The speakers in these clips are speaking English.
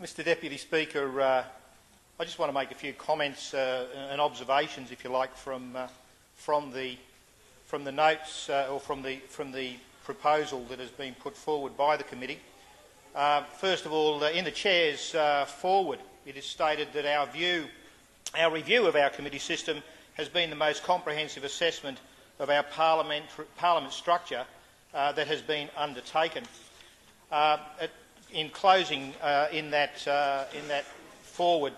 Mr Deputy Speaker, I just want to make a few comments and observations, if you like, from the notes or from the proposal that has been put forward by the committee. First of all, in the Chair's forward, it is stated that our review of our committee system has been the most comprehensive assessment of our parliament structure that has been undertaken. In closing, in that forward,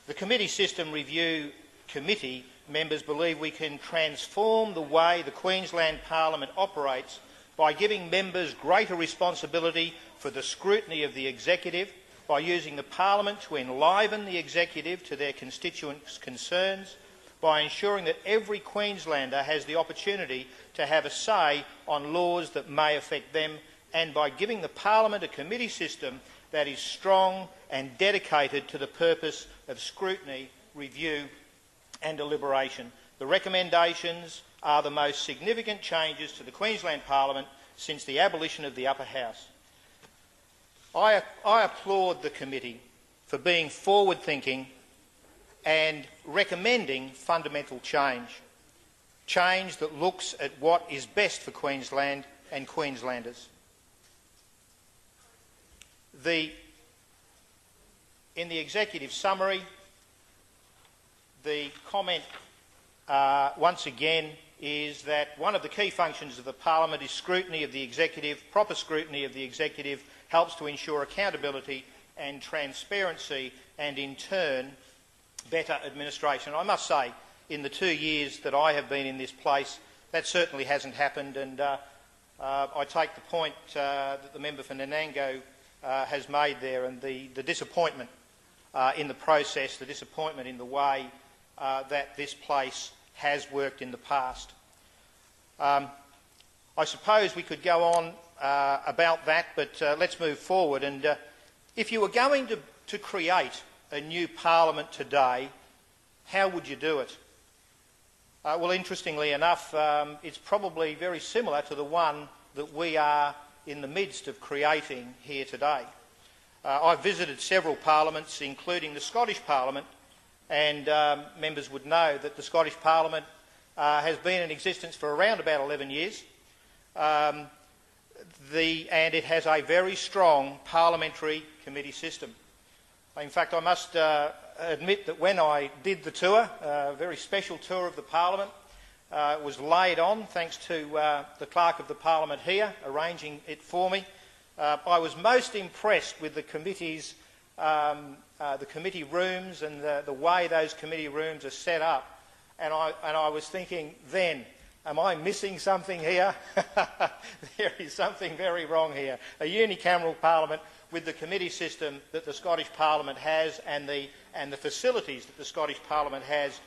the Committee System Review Committee members believe we can transform the way the Queensland Parliament operates by giving members greater responsibility for the scrutiny of the Executive, by using the Parliament to enliven the Executive to their constituents' concerns, by ensuring that every Queenslander has the opportunity to have a say on laws that may affect them, and by giving the Parliament a committee system that is strong and dedicated to the purpose of scrutiny, review and deliberation. The recommendations are the most significant changes to the Queensland Parliament since the abolition of the Upper House. I applaud the committee for being forward-thinking and recommending fundamental change that looks at what is best for Queensland and Queenslanders. In the executive summary, the comment once again is that one of the key functions of the Parliament is scrutiny of the Executive. Proper scrutiny of the Executive helps to ensure accountability and transparency and, in turn, better administration. I must say, in the 2 years that I have been in this place, that certainly hasn't happened, and I take the point that the member for Nanango has made there, and the disappointment in the process, the disappointment in the way that this place has worked in the past. I suppose we could go on about that, but let's move forward. And if you were going to create a new Parliament today, how would you do it? Well, interestingly enough, it's probably very similar to the one that we are in the midst of creating here today. I've visited several parliaments, including the Scottish Parliament, and members would know that the Scottish Parliament has been in existence for around about 11 years, and it has a very strong parliamentary committee system. In fact, I must admit that when I did the tour, a very special tour of the Parliament, was laid on thanks to the Clerk of the Parliament here arranging it for me. I was most impressed with the committees, the committee rooms and the way those committee rooms are set up, and I was thinking then, am I missing something here? There is something very wrong here. A unicameral Parliament with the committee system that the Scottish Parliament has and the facilities that the Scottish Parliament has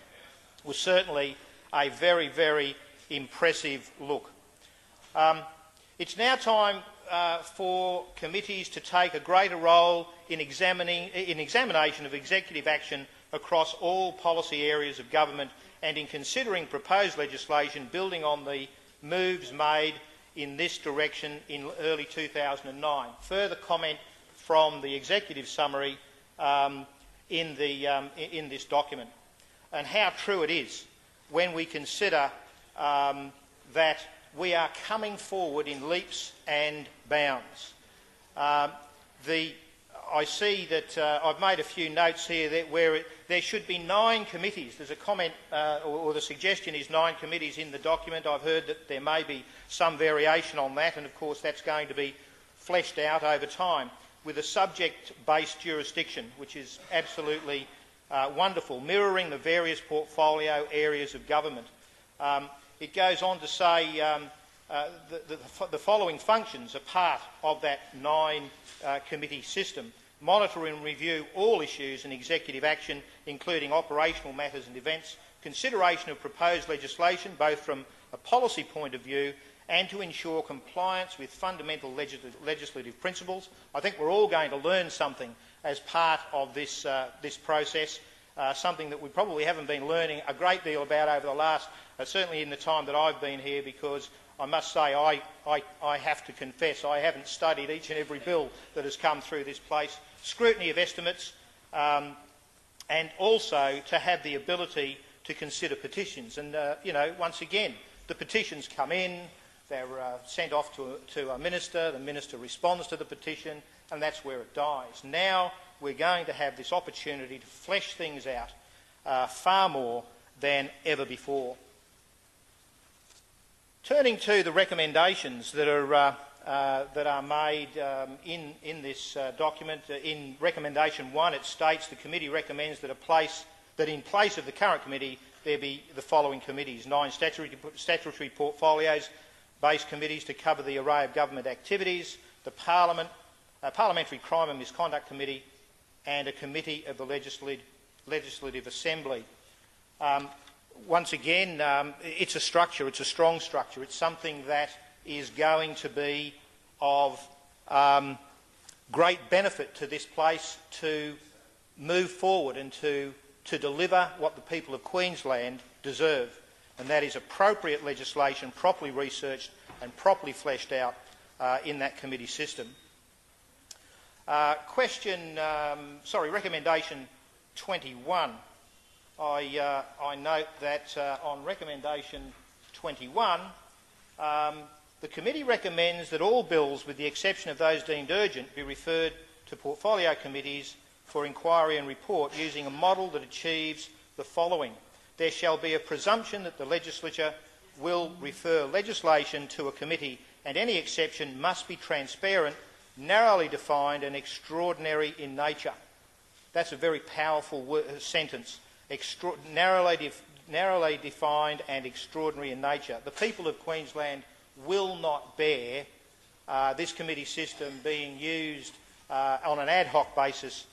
was certainly a very, very impressive look. It's now time for committees to take a greater role in examination of executive action across all policy areas of government and in considering proposed legislation building on the moves made in this direction in early 2009. Further comment from the executive summary in this document, and how true it is when we consider that we are coming forward in leaps and bounds. I see that I've made a few notes here where there should be 9 committees. There's a comment, or the suggestion is 9 committees in the document. I've heard that there may be some variation on that, and of course that's going to be fleshed out over time with a subject-based jurisdiction, which is absolutely wonderful, mirroring the various portfolio areas of government. It goes on to say the following functions are part of that 9 committee system: monitor and review all issues and executive action, including operational matters and events, consideration of proposed legislation, both from a policy point of view and to ensure compliance with fundamental legislative principles. I think we're all going to learn something as part of this process, something that we probably haven't been learning a great deal about over the last, certainly in the time that I've been here, because I must say I have to confess I haven't studied each and every bill that has come through this place. Scrutiny of estimates, and also to have the ability to consider petitions. And, once again, the petitions come in, they're sent off to a minister, the minister responds to the petition, and that's where it dies. Now we're going to have this opportunity to flesh things out far more than ever before. Turning to the recommendations that are made in this document, in Recommendation 1 it states the committee recommends that in place of the current committee there be the following committees: 9 statutory portfolios-based committees to cover the array of government activities, the Parliamentary Crime and Misconduct Committee, and a committee of the Legislative Assembly. Once again, it's a structure, it's a strong structure, it's something that is going to be of great benefit to this place to move forward and to deliver what the people of Queensland deserve, and that is appropriate legislation, properly researched and properly fleshed out in that committee system. Recommendation 21. I note that on Recommendation 21, the committee recommends that all bills, with the exception of those deemed urgent, be referred to portfolio committees for inquiry and report using a model that achieves the following. There shall be a presumption that the legislature will refer legislation to a committee, and any exception must be transparent, narrowly defined and extraordinary in nature. That's a very powerful sentence. Narrowly defined and extraordinary in nature. The people of Queensland will not bear this committee system being used on an ad hoc basis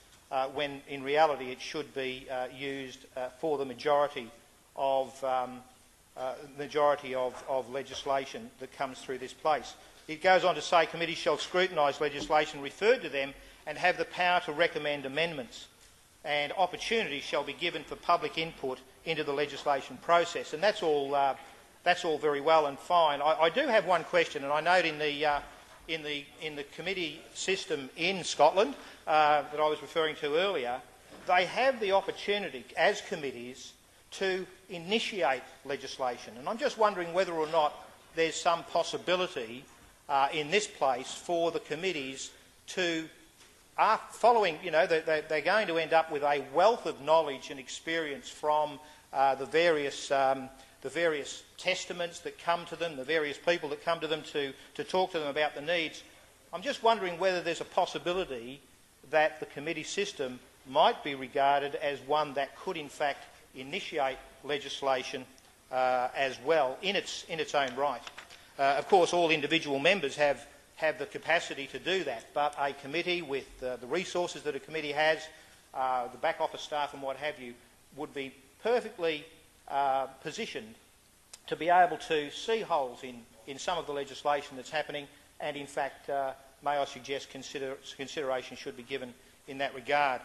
when in reality it should be used for the majority of legislation that comes through this place. It goes on to say committees shall scrutinise legislation referred to them and have the power to recommend amendments, and opportunities shall be given for public input into the legislation process. And that's all very well and fine. I do have one question, and I note in the committee system in Scotland that I was referring to earlier, they have the opportunity as committees to initiate legislation. And I'm just wondering whether or not there's some possibility in this place for the committees to, following, they're going to end up with a wealth of knowledge and experience from the various testaments that come to them, the various people that come to them to talk to them about the needs. I'm just wondering whether there's a possibility that the committee system might be regarded as one that could in fact initiate legislation as well in its own right. Of course, all individual members have the capacity to do that, but a committee with the resources that a committee has, the back office staff and what have you, would be perfectly positioned to be able to see holes in some of the legislation that's happening, and in fact, may I suggest consideration should be given in that regard.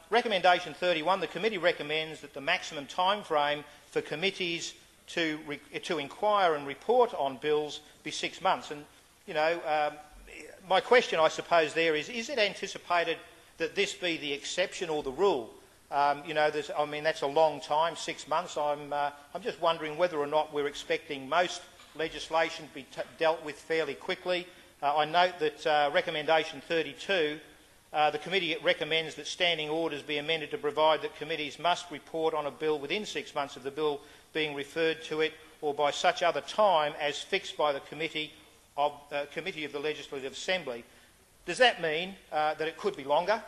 Recommendation 31, the committee recommends that the maximum time frame for committees to inquire and report on bills be 6 months. And, my question, I suppose, there is it anticipated that this be the exception or the rule? That's a long time, 6 months. I'm just wondering whether or not we're expecting most legislation to be dealt with fairly quickly. I note that Recommendation 32, the committee recommends that standing orders be amended to provide that committees must report on a bill within 6 months of the bill being referred to it, or by such other time as fixed by the committee of the Legislative Assembly. Does that mean that it could be longer?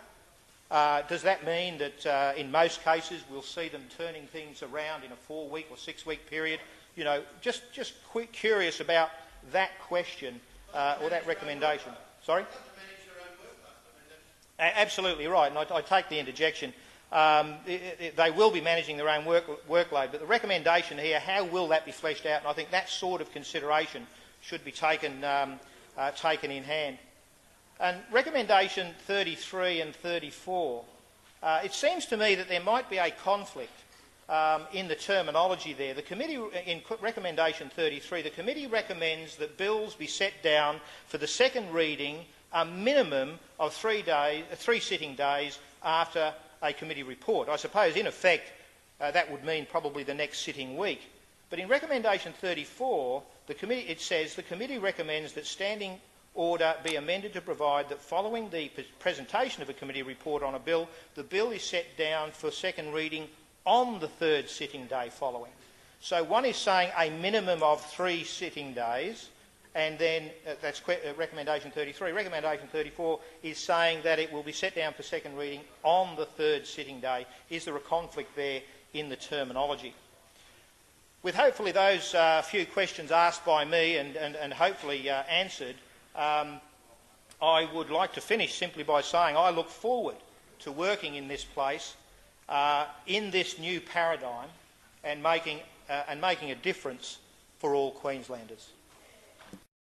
Does that mean that in most cases we'll see them turning things around in a 4-week or 6-week period? Just curious about that question or that recommendation. Sorry? Absolutely right, and I take the interjection. They will be managing their own workload, but the recommendation here, how will that be fleshed out? And I think that sort of consideration should be taken in hand. And Recommendation 33 and 34, it seems to me that there might be a conflict in the terminology there. The committee, in recommendation 33, the committee recommends that bills be set down for the second reading a minimum of 3 sitting days after a committee report. I suppose, in effect, that would mean probably the next sitting week. But in recommendation 34, it says the committee recommends that standing order be amended to provide that following the presentation of a committee report on a bill, the bill is set down for second reading on the third sitting day following. So one is saying a minimum of 3 sitting days, and then that's recommendation 33. Recommendation 34 is saying that it will be set down for second reading on the third sitting day. Is there a conflict there in the terminology? With hopefully those few questions asked by me and hopefully answered, I would like to finish simply by saying I look forward to working in this place, in this new paradigm, and making a difference for all Queenslanders.